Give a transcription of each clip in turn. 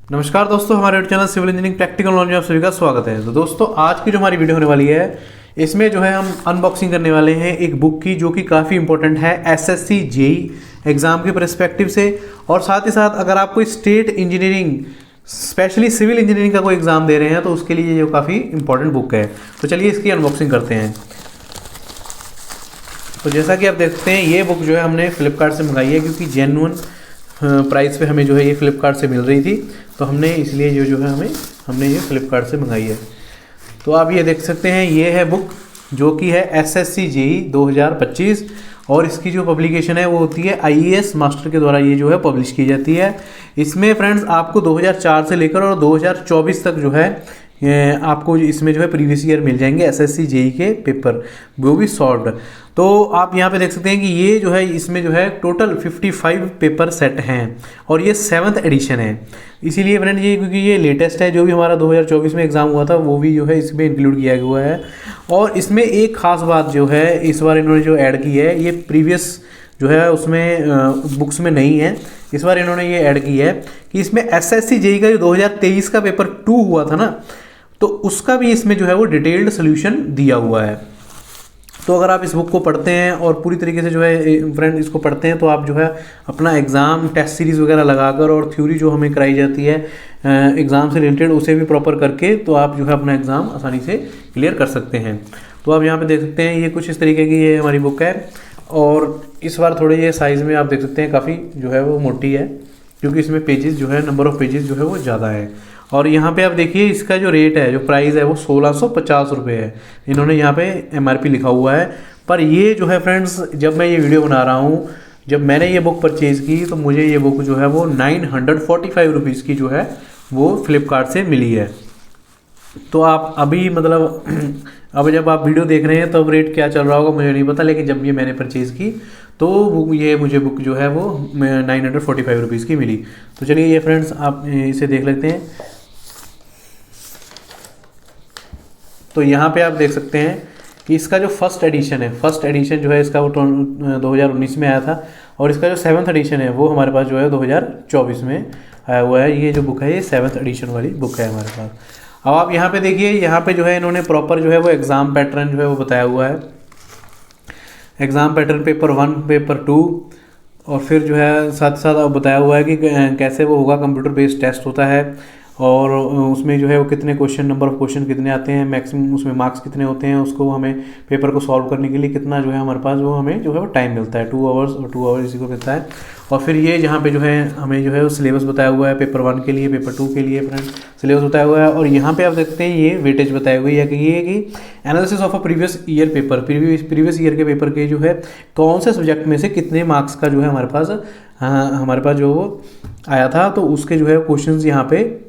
नमस्कार दोस्तों, हमारे YouTube channel civil engineering practical knowledge में आप सभी का स्वागत है। तो दोस्तों, आज की जो हमारी वीडियो होने वाली है, इसमें जो है हम अनबॉक्सिंग करने वाले हैं एक बुक की, जो कि काफ़ी इंपॉर्टेंट है एसएससी जेई एग्ज़ाम के पर्सपेक्टिव से। और साथ ही साथ अगर आप कोई state engineering specially civil engineering का कोई एग्ज़ाम दे रहे हैं तो उसके लिए ये काफ़ी इंपॉर्टेंट बुक है। तो चलिए इसकी अनबॉक्सिंग करते हैं। तो जैसा कि आप देखते हैं, ये बुक जो है हमने फ्लिपकार्ट से मंगाई है, क्योंकि जेन्युइन प्राइस पे हमें जो है ये फ्लिपकार्ट से मिल रही थी, तो हमने इसलिए जो है हमने ये फ्लिपकार्ट से मंगाई है। तो आप ये देख सकते हैं, ये है बुक जो कि है एसएससी जेई 2025, और इसकी जो पब्लिकेशन है वो होती है आईएएस मास्टर के द्वारा, ये जो है पब्लिश की जाती है। इसमें फ्रेंड्स आपको 2004 से लेकर और 2024 तक जो है आपको इसमें जो है प्रीवियस ईयर मिल जाएंगे एसएससी जेई के पेपर, वो भी सॉल्व्ड। तो आप यहाँ पे देख सकते हैं कि ये जो है इसमें जो है टोटल 55 पेपर सेट हैं, और ये 7th एडिशन है। इसीलिए फ्रेंड ये, क्योंकि ये लेटेस्ट है, जो भी हमारा 2024 में एग्ज़ाम हुआ था वो भी जो है इसमें इंक्लूड किया हुआ है। और इसमें एक ख़ास बात जो है इस बार इन्होंने जो ऐड की है, ये प्रीवियस जो है उसमें बुक्स में नहीं है। इस बार इन्होंने ये ऐड की है कि इसमें एसएससी जेई का जो 2023 का पेपर 2 हुआ था ना, तो उसका भी इसमें जो है वो डिटेल्ड सोल्यूशन दिया हुआ है। तो अगर आप इस बुक को पढ़ते हैं और पूरी तरीके से जो है फ्रेंड इसको पढ़ते हैं, तो आप जो है अपना एग्ज़ाम टेस्ट सीरीज़ वगैरह लगाकर और थ्योरी जो हमें कराई जाती है एग्ज़ाम से रिलेटेड, उसे भी प्रॉपर करके, तो आप जो है अपना एग्ज़ाम आसानी से क्लियर कर सकते हैं। तो आप यहाँ पे देख सकते हैं, ये कुछ इस तरीके की ये हमारी बुक है। और इस बार थोड़े ये साइज़ में आप देख सकते हैं काफ़ी जो है वो मोटी है, क्योंकि इसमें पेजेस जो है, नंबर ऑफ़ पेजेस जो है वो ज़्यादा है। और यहाँ पे आप देखिए, इसका जो रेट है, जो प्राइस है, वो 1650 रुपये है। इन्होंने यहाँ पे एमआरपी लिखा हुआ है। पर ये जो है फ्रेंड्स, जब मैं ये वीडियो बना रहा हूँ, जब मैंने ये बुक परचेज़ की, तो मुझे ये बुक जो है वो 945 रुपीज़ की जो है वो फ्लिपकार्ट से मिली है। तो आप अभी मतलब अब जब आप वीडियो देख रहे हैं तो अब रेट क्या चल रहा होगा मुझे नहीं पता, लेकिन जब ये मैंने परचेज़ की तो ये मुझे बुक जो है वो 945 रुपीज़ की मिली। तो चलिए ये फ्रेंड्स आप इसे देख लेते हैं। तो यहाँ पे आप देख सकते हैं कि इसका जो फर्स्ट एडिशन जो है इसका वो 2019 में आया था, और इसका जो 7th एडिशन है वो हमारे पास जो है 2024 में आया हुआ है। ये जो बुक है ये 7th एडिशन वाली बुक है हमारे पास। अब आप यहाँ पे देखिए, यहाँ पे जो है इन्होंने प्रॉपर जो है वो एग्ज़ाम पैटर्न जो है वो बताया हुआ है। एग्ज़ाम पैटर्न पेपर 1, पेपर 2, और फिर जो है साथ साथ अब बताया हुआ है कि कैसे वो होगा, कंप्यूटर बेस्ड टेस्ट होता है, और उसमें जो है वो कितने क्वेश्चन, नंबर ऑफ़ क्वेश्चन कितने आते हैं, मैक्सिमम उसमें मार्क्स कितने होते हैं, उसको हमें पेपर को सॉल्व करने के लिए कितना जो है हमारे पास वो हमें जो है वो टाइम मिलता है, 2 आवर्स, और 2 आवर्स इसी को मिलता है। और फिर ये जहाँ पे जो है हमें जो है वो सिलेबस बताया हुआ है पेपर 1 के लिए, पेपर 2 के लिए फ्रेंड सिलेबस बताया हुआ है। और यहाँ पे आप देखते हैं ये वेटेज बताई हुई है कि ये कि analysis of a previous year paper, previous year के पेपर के जो है कौन से सब्जेक्ट में से कितने मार्क्स का जो है हमारे पास जो आया था, तो उसके जो है क्वेश्चन यहाँ पे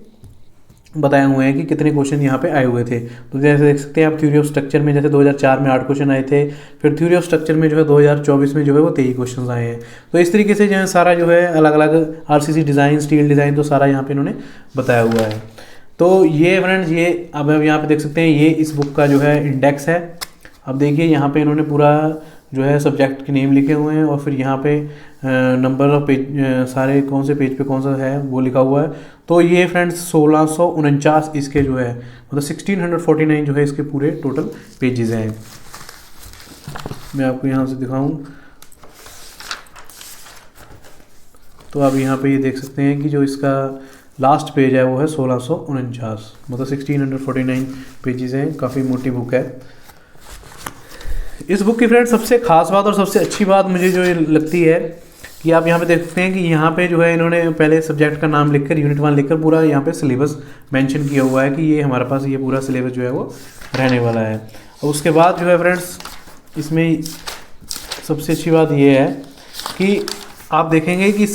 बताए हुए हैं कि कितने क्वेश्चन यहाँ पे आए हुए थे। तो जैसे देख सकते हैं आप, थ्योरी ऑफ स्ट्रक्चर में जैसे 2004 में 8 क्वेश्चन आए थे, फिर थ्योरी ऑफ स्ट्रक्चर में जो है 2024 में जो है वो 23 क्वेश्चन आए हैं। तो इस तरीके से जो है सारा जो है अलग अलग आरसीसी डिज़ाइन, स्टील डिज़ाइन, तो सारा यहाँ पे इन्होंने बताया हुआ है। तो ये फ्रेंड्स, ये अब हम यहाँ पे देख सकते हैं, ये इस बुक का जो है इंडेक्स है। अब देखिए यहाँ पे इन्होंने पूरा जो है सब्जेक्ट के नेम लिखे हुए हैं, और फिर यहाँ पे नंबर ऑफ पेज, सारे कौन से पेज पे कौन सा है वो लिखा हुआ है। तो ये फ्रेंड्स 1649 इसके जो है, मतलब 1649 जो है इसके पूरे टोटल पेजेस हैं। मैं आपको यहाँ से दिखाऊं तो आप यहाँ पे ये देख सकते हैं कि जो इसका लास्ट पेज है वो है 1649, मतलब 1649 पेजेस हैं। काफ़ी मोटी बुक है। इस बुक की फ्रेंड सबसे खास बात और सबसे अच्छी बात मुझे जो लगती है कि आप यहाँ पे देख सकते हैं कि यहाँ पे जो है इन्होंने पहले सब्जेक्ट का नाम लिखकर, यूनिट 1 लिखकर, पूरा यहाँ पे सिलेबस मेंशन किया हुआ है कि ये हमारे पास ये पूरा सिलेबस जो है वो रहने वाला है। और उसके बाद जो है फ्रेंड्स, इसमें सबसे अच्छी बात ये है कि आप देखेंगे कि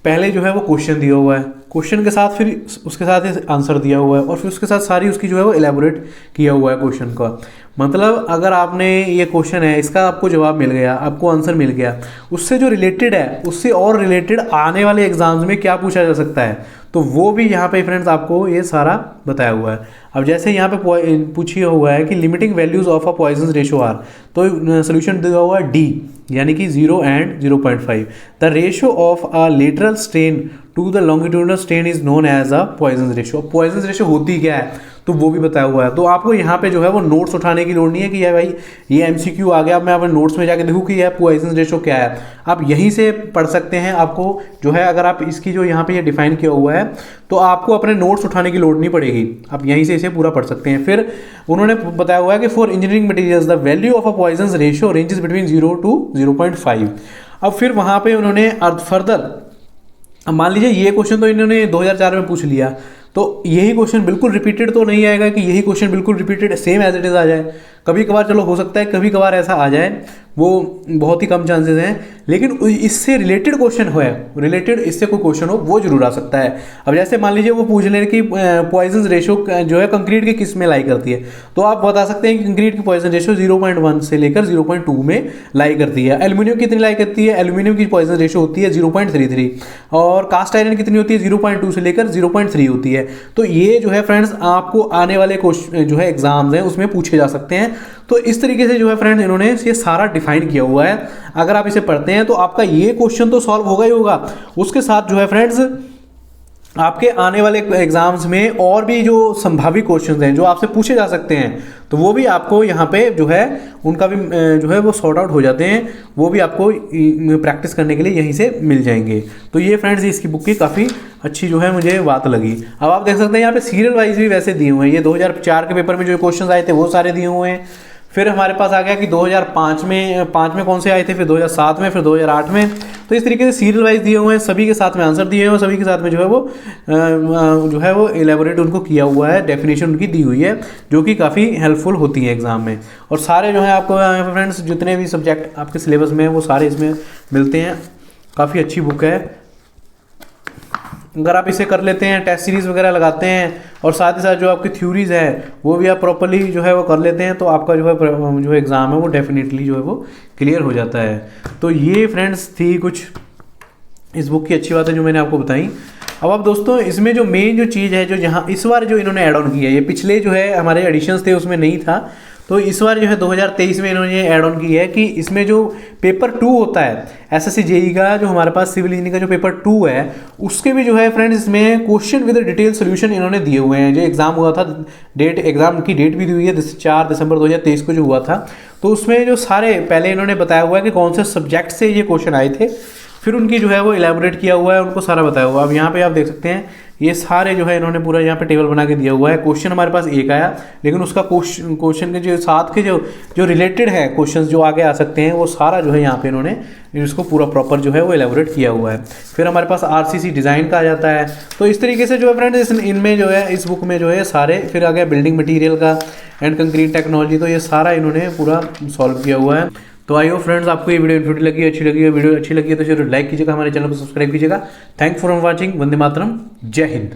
पहले जो है वो क्वेश्चन दिया हुआ है, क्वेश्चन के साथ फिर उसके साथ आंसर दिया हुआ है, और फिर उसके साथ सारी उसकी जो है वो एलेबोरेट किया हुआ है क्वेश्चन का। मतलब अगर आपने ये क्वेश्चन है, इसका आपको जवाब मिल गया, आपको आंसर मिल गया, उससे जो रिलेटेड है, उससे और रिलेटेड आने वाले एग्जाम्स में क्या पूछा जा सकता है, तो वो भी यहाँ पे फ्रेंड्स आपको ये सारा बताया हुआ है। अब जैसे यहाँ पे पूछिए हुआ है कि limiting values of a Poisson ratio are, तो सोल्यूशन दिया हुआ है डी, यानी कि 0 and 0.5। The ratio of a lateral strain to the longitudinal strain is known as a Poisson ratio. Poisson ratio होती क्या है तो वो भी बताया हुआ है। तो आपको यहाँ पे जो है वो नोट्स उठाने की लोड़ नहीं है कि यार भाई ये एमसीक्यू आ गया, अब मैं अपने नोट्स में जाके देखूँ कि यह पॉइजन रेशो क्या है। आप यहीं से पढ़ सकते हैं। आपको जो है अगर आप इसकी जो यहाँ पे ये डिफाइन किया हुआ है तो आपको अपने नोट्स उठाने की लोड़ नहीं पड़ेगी, आप यहीं से इसे पूरा पढ़ सकते हैं। फिर उन्होंने बताया हुआ है कि for engineering materials the value of a Poisson ratio ranges between 0 to 0.5। अब फिर वहाँ पे उन्होंने फर्दर, अब मान लीजिए ये क्वेश्चन तो इन्होंने 2004 में पूछ लिया, तो यही क्वेश्चन बिल्कुल रिपीटेड तो नहीं आएगा कि यही क्वेश्चन बिल्कुल repeated same as it is आ जाए। कभी कभार चलो हो सकता है कभी कभार ऐसा आ जाए, वो बहुत ही कम चांसेस हैं, लेकिन इससे रिलेटेड क्वेश्चन हो, रिलेटेड इससे कोई क्वेश्चन हो वो जरूर आ सकता है। अब जैसे मान लीजिए वो पूछ लें कि पॉइजन रेशो जो है कंक्रीट के किस में लाई करती है, तो आप बता सकते हैं कि कंक्रीट की पॉइजन रेशो 0.1 से लेकर 0.2 में लाई करती है। एल्यूमिनियम कितनी लाई करती है, एल्यूमिनियम की पॉइजन रेशो होती है 0.33, और कास्ट आयरन कितनी होती है 0.2 से लेकर 0.3 होती है। तो ये जो है फ्रेंड्स आपको आने वाले क्वेश्चन जो है एग्जाम्स हैं उसमें पूछे जा सकते हैं। तो इस तरीके से जो है फ्रेंड्स इन्होंने ये सारा डिफाइन किया हुआ है। अगर आप इसे पढ़ते हैं तो आपका ये क्वेश्चन तो सॉल्व होगा ही होगा, उसके साथ जो है फ्रेंड्स आपके आने वाले एग्जाम्स में और भी जो संभावित क्वेश्चंस हैं जो आपसे पूछे जा सकते हैं, तो वो भी आपको यहाँ पे जो है उनका भी जो है वो सॉर्ट आउट हो जाते हैं, वो भी आपको प्रैक्टिस करने के लिए यहीं से मिल जाएंगे। तो ये फ्रेंड्स इसकी बुक की काफ़ी अच्छी जो है मुझे बात लगी। अब आप देख सकते हैं यहाँ पे सीरियल वाइज भी वैसे दिए हुए हैं। ये 2004 के पेपर में जो क्वेश्चन आए थे वो सारे दिए हुए हैं। फिर हमारे पास आ गया कि 2005 में कौन से आए थे, फिर 2007 में, फिर 2008 में। तो इस तरीके से सीरियल वाइज दिए हुए हैं, सभी के साथ में आंसर दिए हुए हैं, सभी के साथ में जो है वो एलेबोरेट उनको किया हुआ है, डेफिनेशन उनकी दी हुई है, जो कि काफ़ी हेल्पफुल होती है एग्जाम में। और सारे जो है आपको फ्रेंड्स जितने भी सब्जेक्ट आपके सिलेबस में हैं वो सारे इसमें मिलते हैं। काफ़ी अच्छी बुक है। अगर आप इसे कर लेते हैं, टेस्ट सीरीज़ वगैरह लगाते हैं और साथ ही साथ जो आपकी थ्योरीज है वो भी आप प्रॉपर्ली जो है वो कर लेते हैं, तो आपका जो एग्ज़ाम है वो डेफिनेटली जो है वो क्लियर हो जाता है। तो ये फ्रेंड्स थी कुछ इस बुक की अच्छी बातें जो मैंने आपको बताई। अब आप दोस्तों इसमें जो मेन जो चीज़ है जो यहाँ इस बार जो इन्होंने ऐड ऑन किया है, ये पिछले जो है हमारे एडिशंस थे उसमें नहीं था, तो इस बार जो है 2023 में इन्होंने ऐड ऑन की है कि इसमें जो पेपर 2 होता है एसएससी जेईई का, जो हमारे पास सिविल इंजीनियरिंग का जो पेपर 2 है उसके भी जो है फ्रेंड्स इसमें क्वेश्चन विद डिटेल सोल्यूशन इन्होंने दिए हुए हैं। जो एग्जाम हुआ था, एग्जाम की डेट भी दी हुई है 4 दिसंबर 2023 को जो हुआ था, तो उसमें जो सारे पहले इन्होंने बताया हुआ है कि कौन से सब्जेक्ट से ये क्वेश्चन आए थे, फिर उनकी जो है वो इलेबोरेट किया हुआ है, उनको सारा बताया हुआ है। अब यहाँ पे आप देख सकते हैं ये सारे जो है इन्होंने पूरा यहाँ पे टेबल बना के दिया हुआ है। क्वेश्चन हमारे पास एक आया, लेकिन उसका क्वेश्चन के जो साथ के जो रिलेटेड है क्वेश्चंस जो आगे आ सकते हैं वो सारा जो है यहाँ पे इन्होंने इसको पूरा प्रॉपर जो है वो इलेबोरेट किया हुआ है। फिर हमारे पास आरसीसी डिज़ाइन का आ जाता है। तो इस तरीके से जो है फ्रेंड्स इनमें जो है इस बुक में जो है सारे, फिर आ गया बिल्डिंग मटीरियल का एंड कंक्रीट टेक्नोलॉजी, तो ये सारा इन्होंने पूरा सॉल्व किया हुआ है। तो आई होप फ्रेंड्स आपको ये वीडियो अच्छी लगी वीडियो अच्छी लगी है तो जरूर लाइक कीजिएगा, हमारे चैनल को सब्सक्राइब कीजिएगा। Thank for watching. वंदे मातरम। जय हिंद।